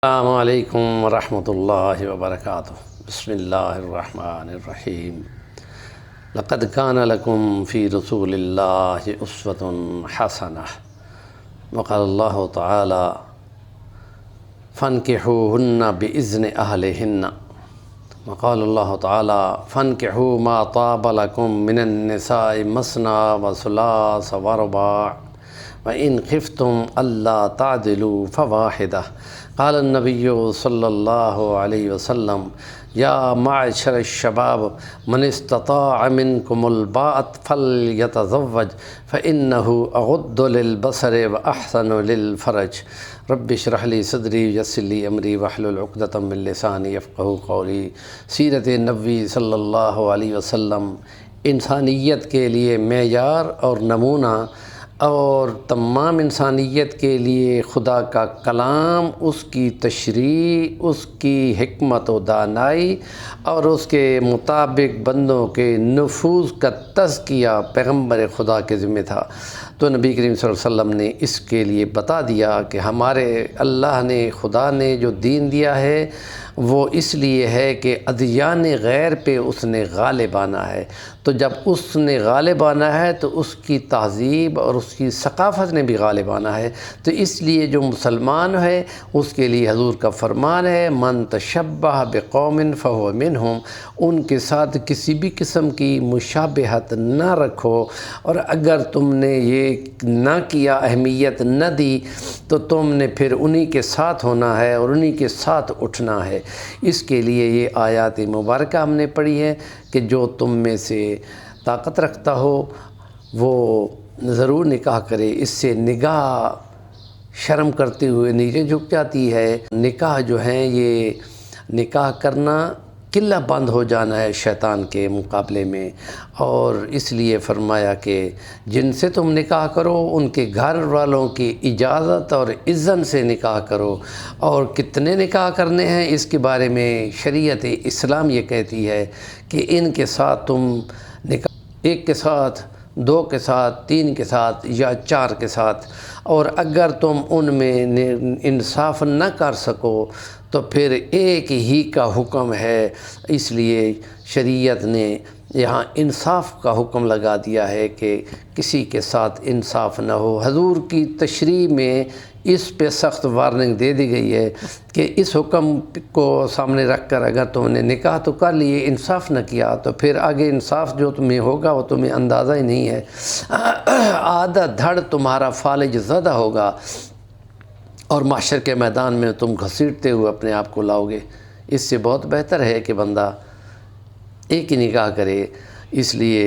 السلام علیکم ورحمۃ اللہ وبرکاتہ۔ بسم اللہ الرحمن الرحیم۔ لقد کان لکم فی رسول اللہ اسوۃ حسنہ، وقال اللہ تعالی فانکحوہن بإذن اہلہن، وقال اللہ تعالی فانکحوا ما طاب لکم من النساء مثنی وثلاث ورباع وإن خفتم ألا تعدلوا فواحدة۔ قال النبی صلی اللہ علیہ وسلم یا معشر الشباب من استطاع منکم الباءۃ فلیتزوج فإنه اغض للبصر واحسن للفرج۔ رب اشرح لی صدری ویسر لی امری واحلل عقدۃ من لسانی یفقہوا قولی۔ سیرت نبوی صلی اللہ علیہ وسلم انسانیت کے لیے معیار اور نمونہ، اور تمام انسانیت کے لیے خدا کا کلام، اس کی تشریح، اس کی حکمت و دانائی اور اس کے مطابق بندوں کے نفوذ کا تزکیہ پیغمبر خدا کے ذمہ تھا۔ تو نبی کریم صلی اللہ علیہ وسلم نے اس کے لیے بتا دیا کہ ہمارے اللہ نے، خدا نے جو دین دیا ہے وہ اس لیے ہے کہ ادیان غیر پہ اس نے غالب آنا ہے۔ تو جب اس نے غالب آنا ہے تو اس کی تہذیب اور اس کی ثقافت نے بھی غالب آنا ہے۔ تو اس لیے جو مسلمان ہے اس کے لیے حضور کا فرمان ہے من تشبہ بقوم فہو منہم، ان کے ساتھ کسی بھی قسم کی مشابہت نہ رکھو، اور اگر تم نے یہ نہ کیا، اہمیت نہ دی، تو تم نے پھر انہی کے ساتھ ہونا ہے اور انہی کے ساتھ اٹھنا ہے۔ اس کے لیے یہ آیات مبارکہ ہم نے پڑھی ہے کہ جو تم میں سے طاقت رکھتا ہو وہ ضرور نکاح کرے۔ اس سے نگاہ شرم کرتے ہوئے نیچے جھک جاتی ہے۔ نکاح جو ہیں، یہ نکاح کرنا قلہ بند ہو جانا ہے شیطان کے مقابلے میں، اور اس لیے فرمایا کہ جن سے تم نکاح کرو ان کے گھر والوں کی اجازت اور اذن سے نکاح کرو۔ اور کتنے نکاح کرنے ہیں اس کے بارے میں شریعت اسلام یہ کہتی ہے کہ ان کے ساتھ تم نکاح ایک کے ساتھ، دو کے ساتھ، تین کے ساتھ یا چار کے ساتھ، اور اگر تم ان میں انصاف نہ کر سکو تو پھر ایک ہی کا حکم ہے۔ اس لیے شریعت نے یہاں انصاف کا حکم لگا دیا ہے کہ کسی کے ساتھ انصاف نہ ہو۔ حضور کی تشریح میں اس پہ سخت وارننگ دے دی گئی ہے کہ اس حکم کو سامنے رکھ کر اگر تم نے نکاح تو کر لیے، انصاف نہ کیا، تو پھر آگے انصاف جو تمہیں ہوگا وہ تمہیں اندازہ ہی نہیں ہے۔ آدھا دھڑ تمہارا فالج زدہ ہوگا اور محشر کے میدان میں تم گھسیٹتے ہوئے اپنے آپ کو لاؤ گے۔ اس سے بہت بہتر ہے کہ بندہ ایک ہی نکاح کرے۔ اس لیے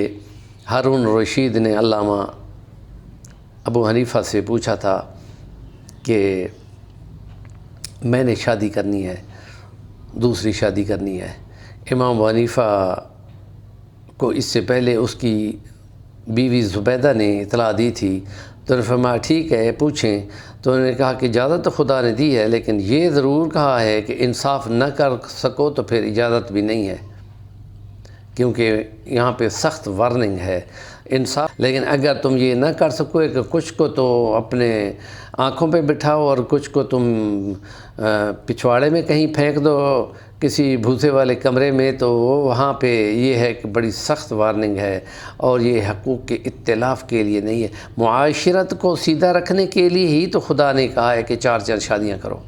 ہارون رشید نے علامہ ابو حنیفہ سے پوچھا تھا کہ میں نے شادی کرنی ہے، دوسری شادی کرنی ہے۔ امام ابو حنیفہ کو اس سے پہلے اس کی بیوی زبیدہ نے اطلاع دی تھی، تو انہوں نے فرمایا ٹھیک ہے پوچھیں۔ تو انہوں نے کہا کہ اجازت تو خدا نے دی ہے، لیکن یہ ضرور کہا ہے کہ انصاف نہ کر سکو تو پھر اجازت بھی نہیں ہے، کیونکہ یہاں پہ سخت وارننگ ہے انصاف۔ لیکن اگر تم یہ نہ کر سکو کہ کچھ کو تو اپنے آنکھوں پہ بٹھاؤ اور کچھ کو تم پچھواڑے میں کہیں پھینک دو کسی بھوسے والے کمرے میں، تو وہاں پہ یہ ہے کہ بڑی سخت وارننگ ہے، اور یہ حقوق کے اختلاف کے لیے نہیں ہے۔ معاشرت کو سیدھا رکھنے کے لیے ہی تو خدا نے کہا ہے کہ چار چار شادیاں کرو،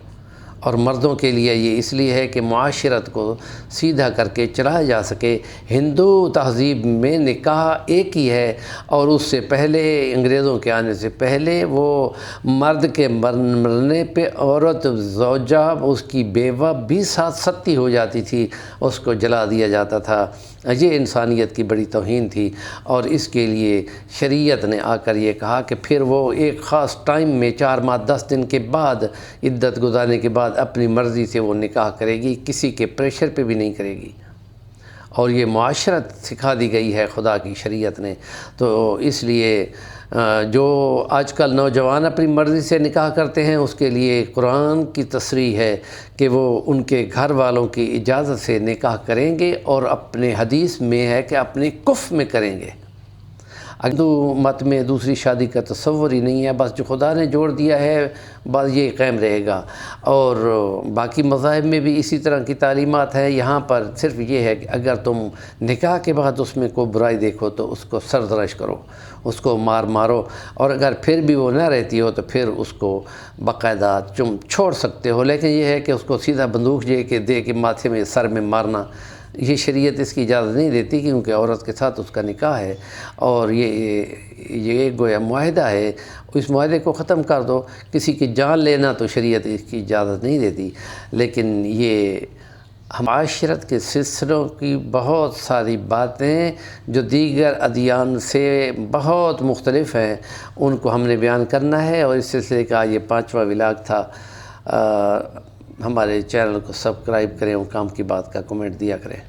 اور مردوں کے لیے یہ اس لیے ہے کہ معاشرت کو سیدھا کر کے چلایا جا سکے۔ ہندو تہذیب میں نکاح ایک ہی ہے، اور اس سے پہلے انگریزوں کے آنے سے پہلے وہ مرد کے مرنے پہ عورت زوجہ، اس کی بیوہ بھی ساتھ ستی ہو جاتی تھی، اس کو جلا دیا جاتا تھا۔ یہ انسانیت کی بڑی توہین تھی، اور اس کے لیے شریعت نے آ کر یہ کہا کہ پھر وہ ایک خاص ٹائم میں 4 ماہ 10 دن کے بعد، عدت گزارنے کے بعد اپنی مرضی سے وہ نکاح کرے گی، کسی کے پریشر پہ بھی نہیں کرے گی۔ اور یہ معاشرت سکھا دی گئی ہے خدا کی شریعت نے۔ تو اس لیے جو آج کل نوجوان اپنی مرضی سے نکاح کرتے ہیں اس کے لیے قرآن کی تصریح ہے کہ وہ ان کے گھر والوں کی اجازت سے نکاح کریں گے، اور اپنے حدیث میں ہے کہ اپنے کف میں کریں گے۔ ہندو مت میں دوسری شادی کا تصور ہی نہیں ہے، بس جو خدا نے جوڑ دیا ہے بس یہ قائم رہے گا۔ اور باقی مذاہب میں بھی اسی طرح کی تعلیمات ہیں۔ یہاں پر صرف یہ ہے کہ اگر تم نکاح کے بعد اس میں کوئی برائی دیکھو تو اس کو سرزنش کرو، اس کو مارو، اور اگر پھر بھی وہ نہ رہتی ہو تو پھر اس کو باقاعدہ چھوڑ سکتے ہو۔ لیکن یہ ہے کہ اس کو سیدھا بندوق دے کے ماتھے میں سر میں مارنا، یہ شریعت اس کی اجازت نہیں دیتی، کیونکہ عورت کے ساتھ اس کا نکاح ہے اور یہ گویا معاہدہ ہے۔ اس معاہدے کو ختم کر دو۔ کسی کی جان لینا تو شریعت اس کی اجازت نہیں دیتی، لیکن یہ معاشرت کے سلسلوں کی بہت ساری باتیں جو دیگر ادیان سے بہت مختلف ہیں، ان کو ہم نے بیان کرنا ہے، اور اس سلسلے کا یہ 5واں ولاگ تھا۔ ہمارے چینل کو سبسکرائب کریں اور کام کی بات کا کمنٹ دیا کریں۔